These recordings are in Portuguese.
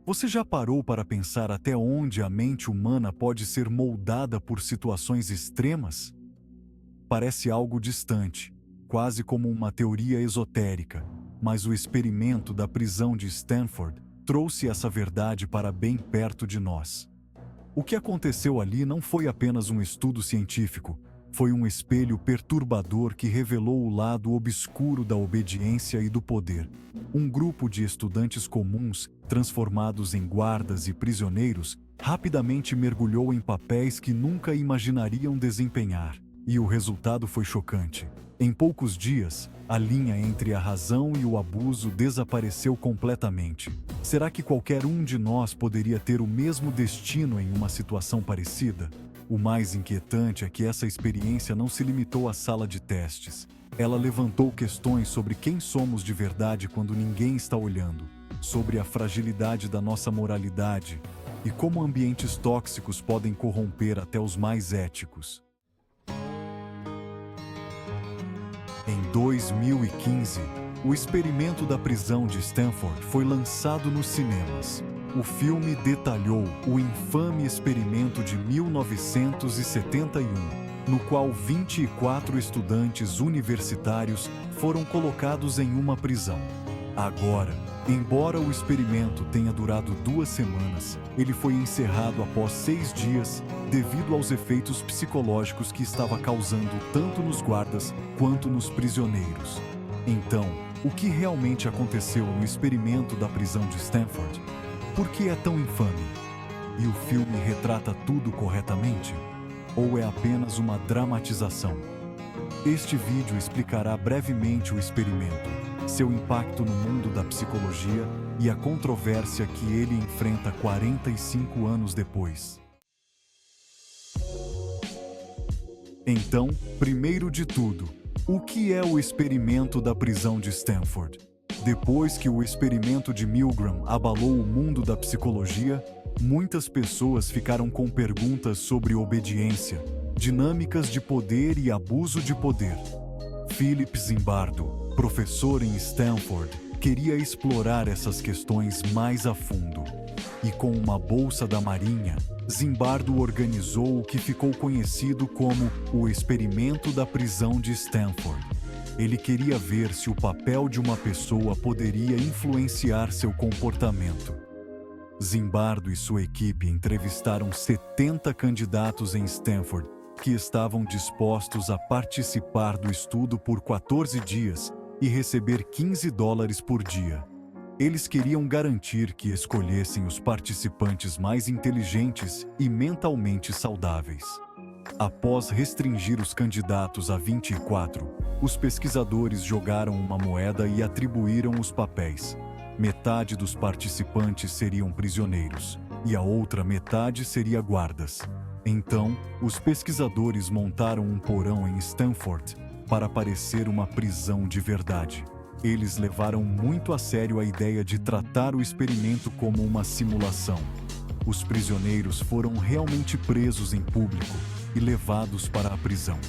Você já parou para pensar até onde a mente humana pode ser moldada por situações extremas? Parece algo distante, quase como uma teoria esotérica, mas o experimento da prisão de Stanford trouxe essa verdade para bem perto de nós. O que aconteceu ali não foi apenas um estudo científico, foi um espelho perturbador que revelou o lado obscuro da obediência e do poder. Um grupo de estudantes comuns, transformados em guardas e prisioneiros, rapidamente mergulhou em papéis que nunca imaginariam desempenhar. E o resultado foi chocante. Em poucos dias, a linha entre a razão e o abuso desapareceu completamente. Será que qualquer um de nós poderia ter o mesmo destino em uma situação parecida? O mais inquietante é que essa experiência não se limitou à sala de testes. Ela levantou questões sobre quem somos de verdade quando ninguém está olhando, sobre a fragilidade da nossa moralidade e como ambientes tóxicos podem corromper até os mais éticos. Em 2015, o experimento da prisão de Stanford foi lançado nos cinemas. O filme detalhou o infame experimento de 1971, no qual 24 estudantes universitários foram colocados em uma prisão. Agora, embora o experimento tenha durado 2 semanas, ele foi encerrado após 6 dias devido aos efeitos psicológicos que estava causando tanto nos guardas quanto nos prisioneiros. Então, o que realmente aconteceu no experimento da prisão de Stanford? Por que é tão infame? E o filme retrata tudo corretamente? Ou é apenas uma dramatização? Este vídeo explicará brevemente o experimento, seu impacto no mundo da psicologia e a controvérsia que ele enfrenta 45 anos depois. Então, primeiro de tudo, o que é o experimento da prisão de Stanford? Depois que o experimento de Milgram abalou o mundo da psicologia, muitas pessoas ficaram com perguntas sobre obediência, dinâmicas de poder e abuso de poder. Philip Zimbardo, professor em Stanford, queria explorar essas questões mais a fundo. E com uma bolsa da Marinha, Zimbardo organizou o que ficou conhecido como o Experimento da Prisão de Stanford. Ele queria ver se o papel de uma pessoa poderia influenciar seu comportamento. Zimbardo e sua equipe entrevistaram 70 candidatos em Stanford que estavam dispostos a participar do estudo por 14 dias e receber $15 por dia. Eles queriam garantir que escolhessem os participantes mais inteligentes e mentalmente saudáveis. Após restringir os candidatos a 24, os pesquisadores jogaram uma moeda e atribuíram os papéis. Metade dos participantes seriam prisioneiros, e a outra metade seria guardas. Então, os pesquisadores montaram um porão em Stanford para parecer uma prisão de verdade. Eles levaram muito a sério a ideia de tratar o experimento como uma simulação. Os prisioneiros foram realmente presos em público e levados para a prisão.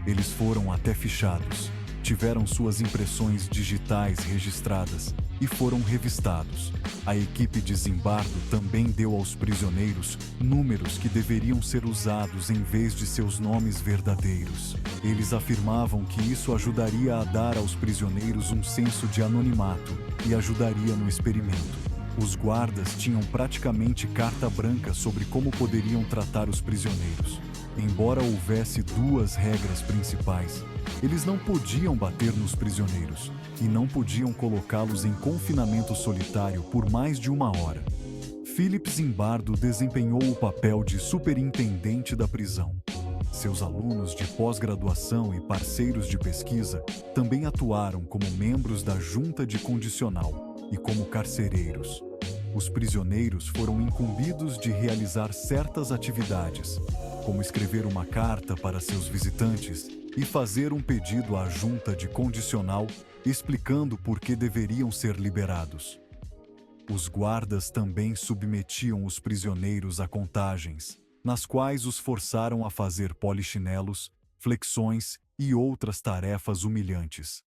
Eles foram até fichados, tiveram suas impressões digitais registradas e foram revistados. A equipe de Zimbardo também deu aos prisioneiros números que deveriam ser usados em vez de seus nomes verdadeiros. Eles afirmavam que isso ajudaria a dar aos prisioneiros um senso de anonimato e ajudaria no experimento. Os guardas tinham praticamente carta branca sobre como poderiam tratar os prisioneiros. Embora houvesse 2 regras principais, eles não podiam bater nos prisioneiros e não podiam colocá-los em confinamento solitário por mais de 1 hora. Philip Zimbardo desempenhou o papel de superintendente da prisão. Seus alunos de pós-graduação e parceiros de pesquisa também atuaram como membros da junta de condicional e como carcereiros. Os prisioneiros foram incumbidos de realizar certas atividades, como escrever uma carta para seus visitantes e fazer um pedido à junta de condicional explicando por que deveriam ser liberados. Os guardas também submetiam os prisioneiros a contagens, nas quais os forçaram a fazer polichinelos, flexões e outras tarefas humilhantes.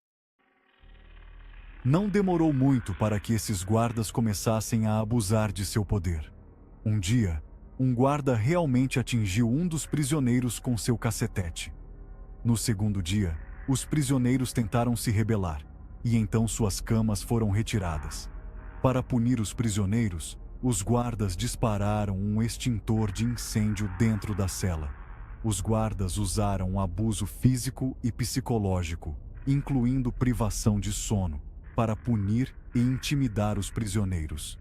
Não demorou muito para que esses guardas começassem a abusar de seu poder. Um dia, um guarda realmente atingiu um dos prisioneiros com seu cacetete. No segundo dia, os prisioneiros tentaram se rebelar, e então suas camas foram retiradas. Para punir os prisioneiros, os guardas dispararam um extintor de incêndio dentro da cela. Os guardas usaram abuso físico e psicológico, incluindo privação de sono, para punir e intimidar os prisioneiros.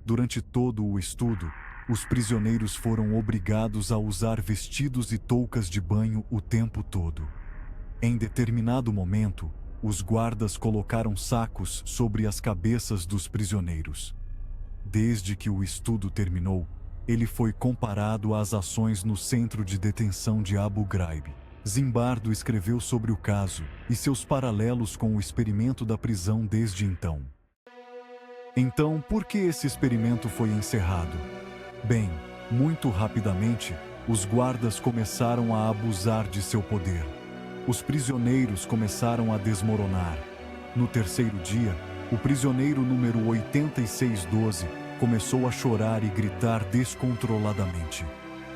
Durante todo o estudo, os prisioneiros foram obrigados a usar vestidos e toucas de banho o tempo todo. Em determinado momento, os guardas colocaram sacos sobre as cabeças dos prisioneiros. Desde que o estudo terminou, ele foi comparado às ações no centro de detenção de Abu Ghraib. Zimbardo escreveu sobre o caso e seus paralelos com o experimento da prisão desde então. Então, por que esse experimento foi encerrado? Bem, muito rapidamente, os guardas começaram a abusar de seu poder. Os prisioneiros começaram a desmoronar. No terceiro dia, o prisioneiro número 8612 começou a chorar e gritar descontroladamente.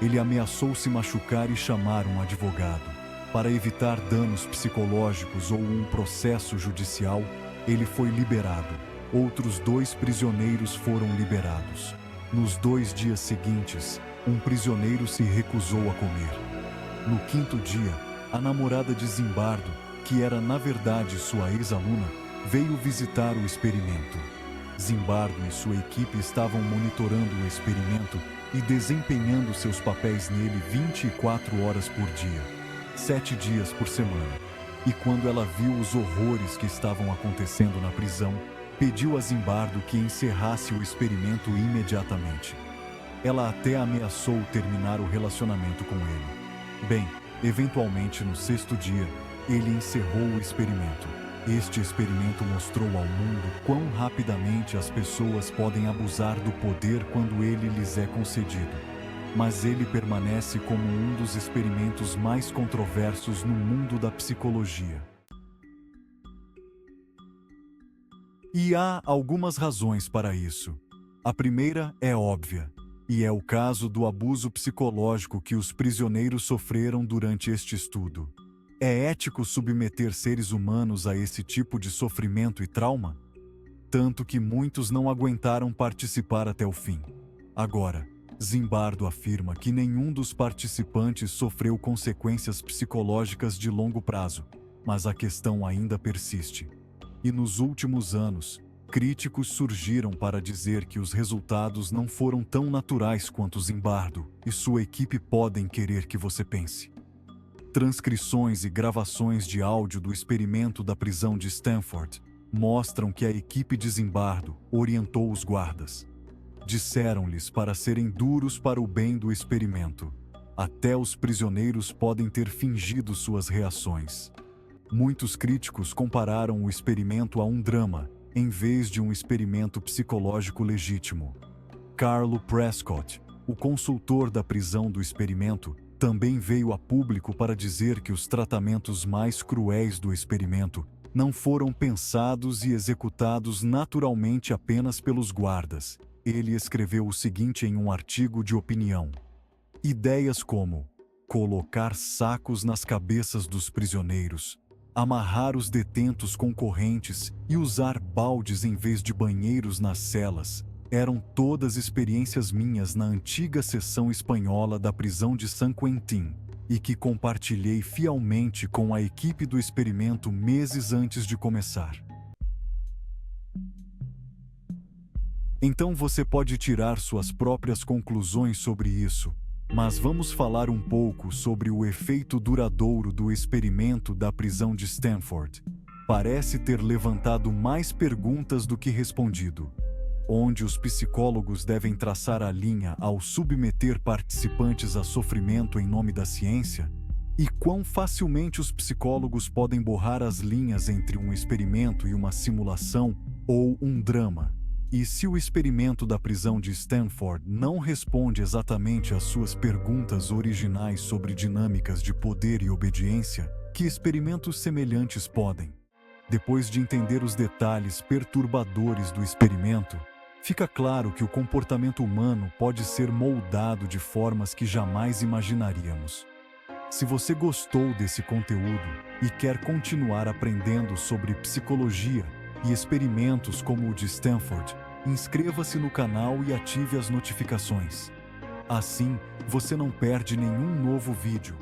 Ele ameaçou se machucar e chamar um advogado. Para evitar danos psicológicos ou um processo judicial, ele foi liberado. Outros 2 prisioneiros foram liberados. Nos 2 dias seguintes, um prisioneiro se recusou a comer. No quinto dia, a namorada de Zimbardo, que era na verdade sua ex-aluna, veio visitar o experimento. Zimbardo e sua equipe estavam monitorando o experimento e desempenhando seus papéis nele 24 horas por dia, 7 dias por semana. E quando ela viu os horrores que estavam acontecendo na prisão, pediu a Zimbardo que encerrasse o experimento imediatamente. Ela até ameaçou terminar o relacionamento com ele. Bem, eventualmente no 6º dia, ele encerrou o experimento. Este experimento mostrou ao mundo quão rapidamente as pessoas podem abusar do poder quando ele lhes é concedido. Mas ele permanece como um dos experimentos mais controversos no mundo da psicologia. E há algumas razões para isso. A primeira é óbvia, e é o caso do abuso psicológico que os prisioneiros sofreram durante este estudo. É ético submeter seres humanos a esse tipo de sofrimento e trauma? Tanto que muitos não aguentaram participar até o fim. Agora, Zimbardo afirma que nenhum dos participantes sofreu consequências psicológicas de longo prazo, mas a questão ainda persiste. E nos últimos anos, críticos surgiram para dizer que os resultados não foram tão naturais quanto Zimbardo e sua equipe podem querer que você pense. Transcrições e gravações de áudio do experimento da prisão de Stanford mostram que a equipe de Zimbardo orientou os guardas. Disseram-lhes para serem duros para o bem do experimento. Até os prisioneiros podem ter fingido suas reações. Muitos críticos compararam o experimento a um drama, em vez de um experimento psicológico legítimo. Carlo Prescott, o consultor da prisão do experimento, também veio a público para dizer que os tratamentos mais cruéis do experimento não foram pensados e executados naturalmente apenas pelos guardas. Ele escreveu o seguinte em um artigo de opinião: ideias como colocar sacos nas cabeças dos prisioneiros, amarrar os detentos com correntes e usar baldes em vez de banheiros nas celas, eram todas experiências minhas na antiga seção espanhola da prisão de San Quentin, e que compartilhei fielmente com a equipe do experimento meses antes de começar. Então você pode tirar suas próprias conclusões sobre isso, mas vamos falar um pouco sobre o efeito duradouro do experimento da prisão de Stanford. Parece ter levantado mais perguntas do que respondido. Onde os psicólogos devem traçar a linha ao submeter participantes a sofrimento em nome da ciência? E quão facilmente os psicólogos podem borrar as linhas entre um experimento e uma simulação ou um drama? E se o experimento da prisão de Stanford não responde exatamente às suas perguntas originais sobre dinâmicas de poder e obediência, que experimentos semelhantes podem? Depois de entender os detalhes perturbadores do experimento, fica claro que o comportamento humano pode ser moldado de formas que jamais imaginaríamos. Se você gostou desse conteúdo e quer continuar aprendendo sobre psicologia e experimentos como o de Stanford, inscreva-se no canal e ative as notificações. Assim, você não perde nenhum novo vídeo.